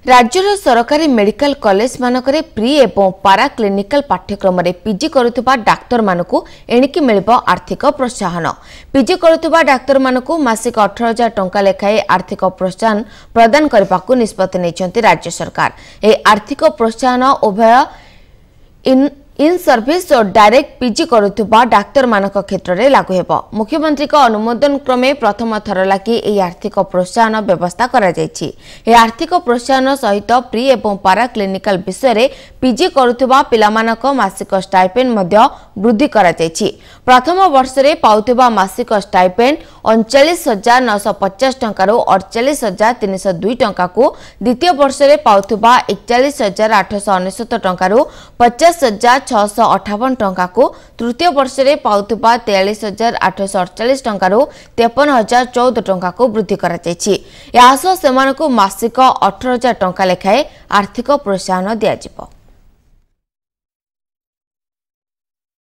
राज्यर सरकारी medical college मानकरे pre एवं पारा क्लिनिकल पाठ्यक्रम रे पीजी करुवा डाक्तर मानकु एणिकी मिलिबो आर्थिक प्रोत्साहन। पीजी करुवा डाक्तर मानकु मासिक 18,000 टंका लेखाए आर्थिक प्रोत्साहन प्रदान करबाकु निष्पत्ति नैछन्ति राज्य सरकार। ए आर्थिक प्रोत्साहन उभय इन सर्विस और डायरेक्ट पीजी करुवा डाक्तर मानक क्षेत्र में लागू हेबो। मुख्यमंत्री का अनुमोदन क्रमे प्रथम थर लागि ए आर्थिक प्रोत्साहन व्यवस्था करा जायछि। ए आर्थिक प्रोत्साहन सहित प्री एवं पारा क्लिनिकल विषय रे पीजी करुवा पिलामानक मासिक स्टाइपेंड मध्य वृद्धि करा जायछि। प्रथम वर्ष रे पाउथिबा मासिक स्टाइपेंड 39,950 टंका रो 48,302 टंका को, द्वितीय वर्ष रे पाउथिबा 41,899 टंका रो 50,658 टंका को, तृतीय वर्ष रे पाउथिबा 43,848 टंका रो 53,014 टंका को वृद्धि करा जायछि। यासो सेमानकु मासिक 18,000 टंका लेखाए आर्थिक प्रोत्साहन दिया जिवो।